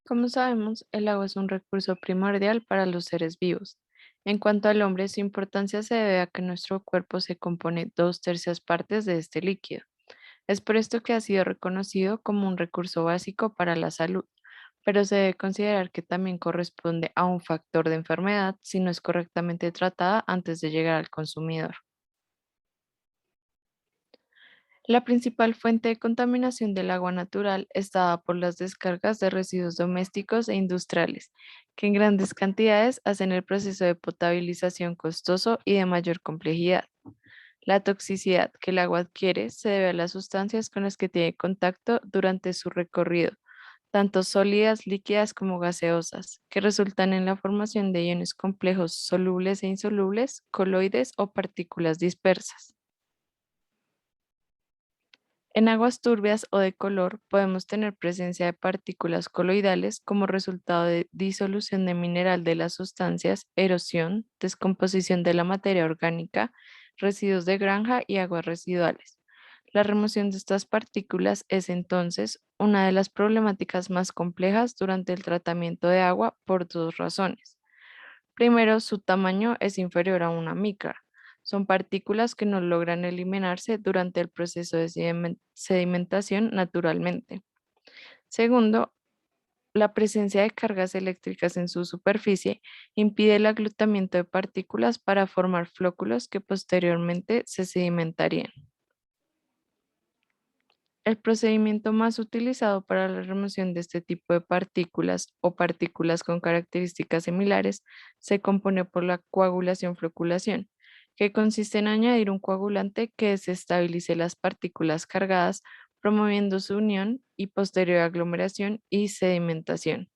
Como sabemos, el agua es un recurso primordial para los seres vivos. En cuanto al hombre, su importancia se debe a que nuestro cuerpo se compone dos tercias partes de este líquido. Es por esto que ha sido reconocido como un recurso básico para la salud, pero se debe considerar que también corresponde a un factor de enfermedad si no es correctamente tratada antes de llegar al consumidor. La principal fuente de contaminación del agua natural está dada por las descargas de residuos domésticos e industriales, que en grandes cantidades hacen el proceso de potabilización costoso y de mayor complejidad. La toxicidad que el agua adquiere se debe a las sustancias con las que tiene contacto durante su recorrido, tanto sólidas, líquidas como gaseosas, que resultan en la formación de iones complejos solubles e insolubles, coloides o partículas dispersas. En aguas turbias o de color podemos tener presencia de partículas coloidales como resultado de disolución de mineral de las sustancias, erosión, descomposición de la materia orgánica, residuos de granja y aguas residuales. La remoción de estas partículas es entonces una de las problemáticas más complejas durante el tratamiento de agua por dos razones. Primero, su tamaño es inferior a una micra. Son partículas que no logran eliminarse durante el proceso de sedimentación naturalmente. Segundo, la presencia de cargas eléctricas en su superficie impide el aglutinamiento de partículas para formar flóculos que posteriormente se sedimentarían. El procedimiento más utilizado para la remoción de este tipo de partículas o partículas con características similares se compone por la coagulación-floculación, que consiste en añadir un coagulante que desestabilice las partículas cargadas, promoviendo su unión y posterior aglomeración y sedimentación.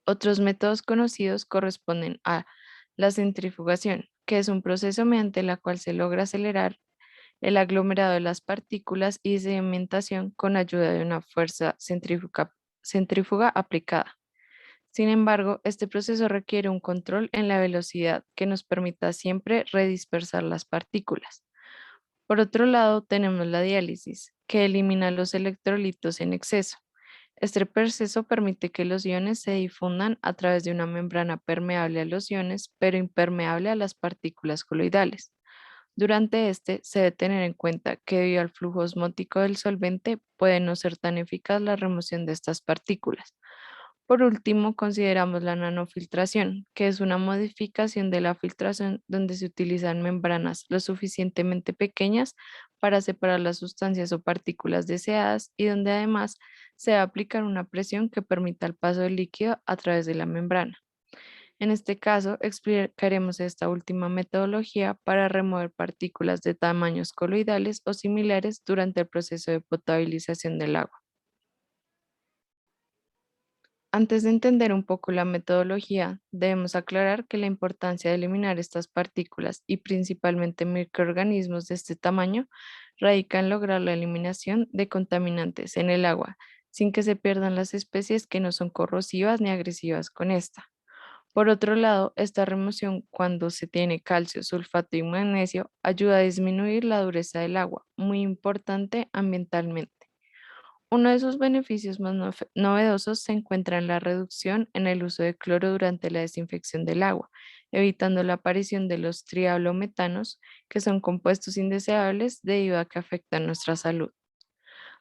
Otros métodos conocidos corresponden a la centrifugación, que es un proceso mediante el cual se logra acelerar el aglomerado de las partículas y sedimentación con ayuda de una fuerza centrífuga aplicada. Sin embargo, este proceso requiere un control en la velocidad que nos permita siempre redispersar las partículas. Por otro lado, tenemos la diálisis, que elimina los electrolitos en exceso. Este proceso permite que los iones se difundan a través de una membrana permeable a los iones, pero impermeable a las partículas coloidales. Durante este, se debe tener en cuenta que debido al flujo osmótico del solvente puede no ser tan eficaz la remoción de estas partículas. Por último, consideramos la nanofiltración, que es una modificación de la filtración donde se utilizan membranas lo suficientemente pequeñas para separar las sustancias o partículas deseadas y donde además se va a aplicar una presión que permita el paso del líquido a través de la membrana. En este caso, explicaremos esta última metodología para remover partículas de tamaños coloidales o similares durante el proceso de potabilización del agua. Antes de entender un poco la metodología, debemos aclarar que la importancia de eliminar estas partículas y principalmente microorganismos de este tamaño radica en lograr la eliminación de contaminantes en el agua sin que se pierdan las especies que no son corrosivas ni agresivas con esta. Por otro lado, esta remoción, cuando se tiene calcio, sulfato y magnesio, ayuda a disminuir la dureza del agua, muy importante ambientalmente. Uno de sus beneficios más novedosos se encuentra en la reducción en el uso de cloro durante la desinfección del agua, evitando la aparición de los triablometanos, que son compuestos indeseables debido a que afectan nuestra salud.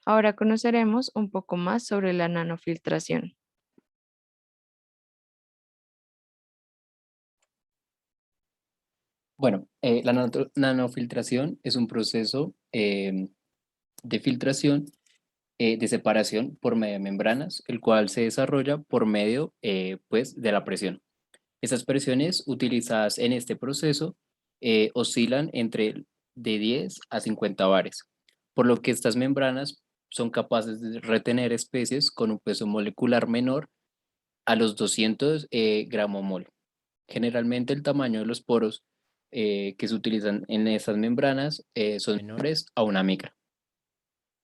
Ahora conoceremos un poco más sobre la nanofiltración. Bueno, la nanofiltración es un proceso de filtración, de separación por medio de membranas, el cual se desarrolla por medio pues, de la presión. Estas presiones utilizadas en este proceso oscilan entre de 10 a 50 bares, por lo que estas membranas son capaces de retener especies con un peso molecular menor a los 200 gramomol. Generalmente el tamaño de los poros que se utilizan en estas membranas son menores a una micra.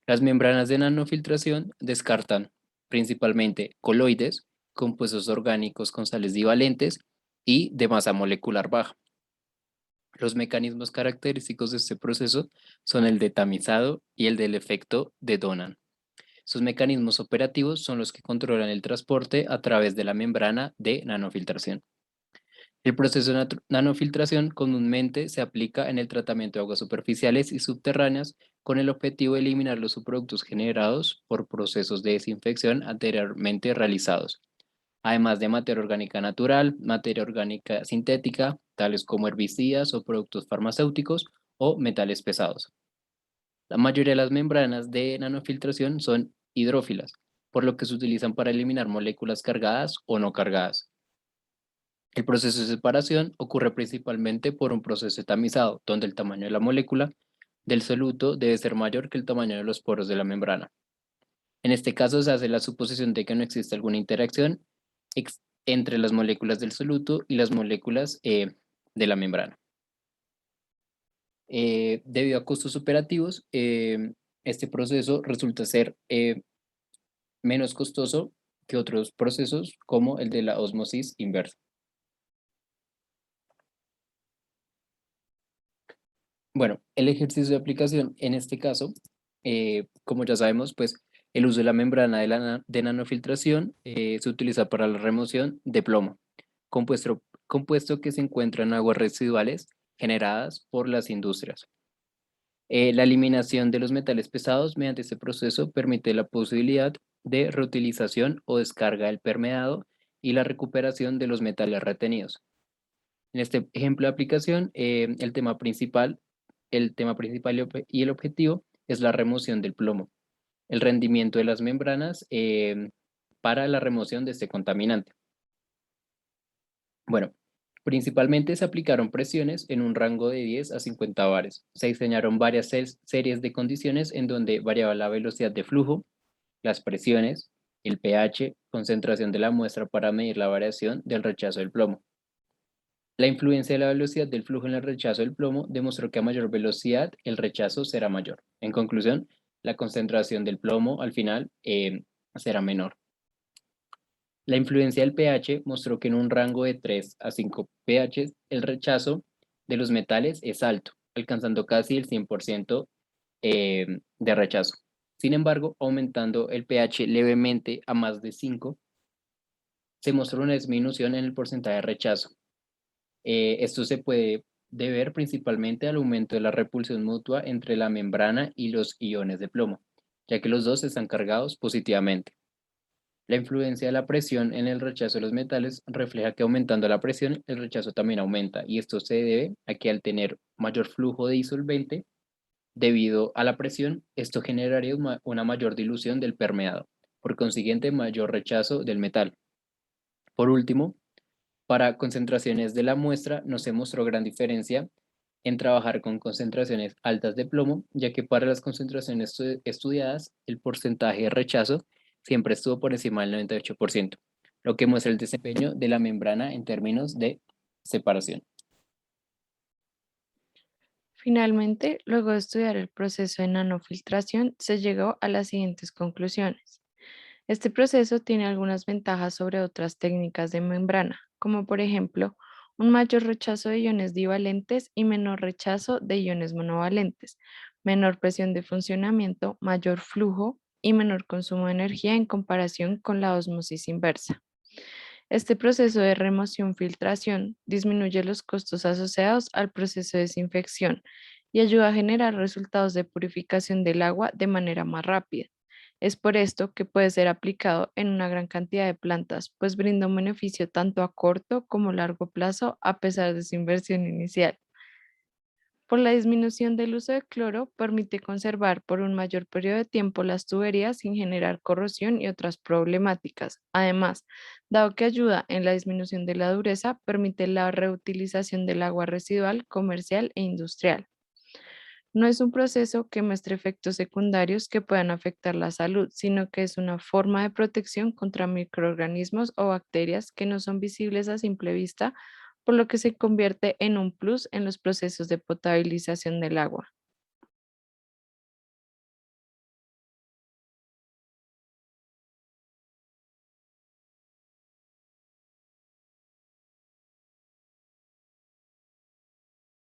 Las membranas de nanofiltración descartan principalmente coloides, compuestos orgánicos con sales divalentes y de masa molecular baja. Los mecanismos característicos de este proceso son el de tamizado y el del efecto de Donan. Sus mecanismos operativos son los que controlan el transporte a través de la membrana de nanofiltración. El proceso de nanofiltración comúnmente se aplica en el tratamiento de aguas superficiales y subterráneas con el objetivo de eliminar los subproductos generados por procesos de desinfección anteriormente realizados, además de materia orgánica natural, materia orgánica sintética, tales como herbicidas o productos farmacéuticos o metales pesados. La mayoría de las membranas de nanofiltración son hidrófilas, por lo que se utilizan para eliminar moléculas cargadas o no cargadas. El proceso de separación ocurre principalmente por un proceso de tamizado, donde el tamaño de la molécula del soluto debe ser mayor que el tamaño de los poros de la membrana. En este caso se hace la suposición de que no existe alguna interacción entre las moléculas del soluto y las moléculas de la membrana. Debido a costos operativos, este proceso resulta ser menos costoso que otros procesos como el de la ósmosis inversa. Bueno, el ejercicio de aplicación en este caso, como ya sabemos, pues el uso de la membrana de nanofiltración se utiliza para la remoción de plomo, compuesto que se encuentra en aguas residuales generadas por las industrias. La eliminación de los metales pesados mediante este proceso permite la posibilidad de reutilización o descarga del permeado y la recuperación de los metales retenidos. En este ejemplo de aplicación, el tema principal y el objetivo es la remoción del plomo, el rendimiento de las membranas para la remoción de este contaminante. Bueno, principalmente se aplicaron presiones en un rango de 10 a 50 bares. Se diseñaron varias series de condiciones en donde variaba la velocidad de flujo, las presiones, el pH, concentración de la muestra para medir la variación del rechazo del plomo. La influencia de la velocidad del flujo en el rechazo del plomo demostró que a mayor velocidad el rechazo será mayor. En conclusión, la concentración del plomo al final será menor. La influencia del pH mostró que en un rango de 3 a 5 pH el rechazo de los metales es alto, alcanzando casi el 100% de rechazo. Sin embargo, aumentando el pH levemente a más de 5, se mostró una disminución en el porcentaje de rechazo. Esto se puede deber principalmente al aumento de la repulsión mutua entre la membrana y los iones de plomo, ya que los dos están cargados positivamente. La influencia de la presión en el rechazo de los metales refleja que aumentando la presión, el rechazo también aumenta, y esto se debe a que al tener mayor flujo de disolvente, debido a la presión, esto generaría una mayor dilución del permeado, por consiguiente mayor rechazo del metal. Por último, para concentraciones de la muestra no se mostró gran diferencia en trabajar con concentraciones altas de plomo, ya que para las concentraciones estudiadas el porcentaje de rechazo siempre estuvo por encima del 98%, lo que muestra el desempeño de la membrana en términos de separación. Finalmente, luego de estudiar el proceso de nanofiltración, se llegó a las siguientes conclusiones. Este proceso tiene algunas ventajas sobre otras técnicas de membrana, como por ejemplo un mayor rechazo de iones divalentes y menor rechazo de iones monovalentes, menor presión de funcionamiento, mayor flujo y menor consumo de energía en comparación con la ósmosis inversa. Este proceso de remoción-filtración disminuye los costos asociados al proceso de desinfección y ayuda a generar resultados de purificación del agua de manera más rápida. Es por esto que puede ser aplicado en una gran cantidad de plantas, pues brinda un beneficio tanto a corto como largo plazo a pesar de su inversión inicial. Por la disminución del uso de cloro, permite conservar por un mayor periodo de tiempo las tuberías sin generar corrosión y otras problemáticas. Además, dado que ayuda en la disminución de la dureza, permite la reutilización del agua residual, comercial e industrial. No es un proceso que muestre efectos secundarios que puedan afectar la salud, sino que es una forma de protección contra microorganismos o bacterias que no son visibles a simple vista, por lo que se convierte en un plus en los procesos de potabilización del agua.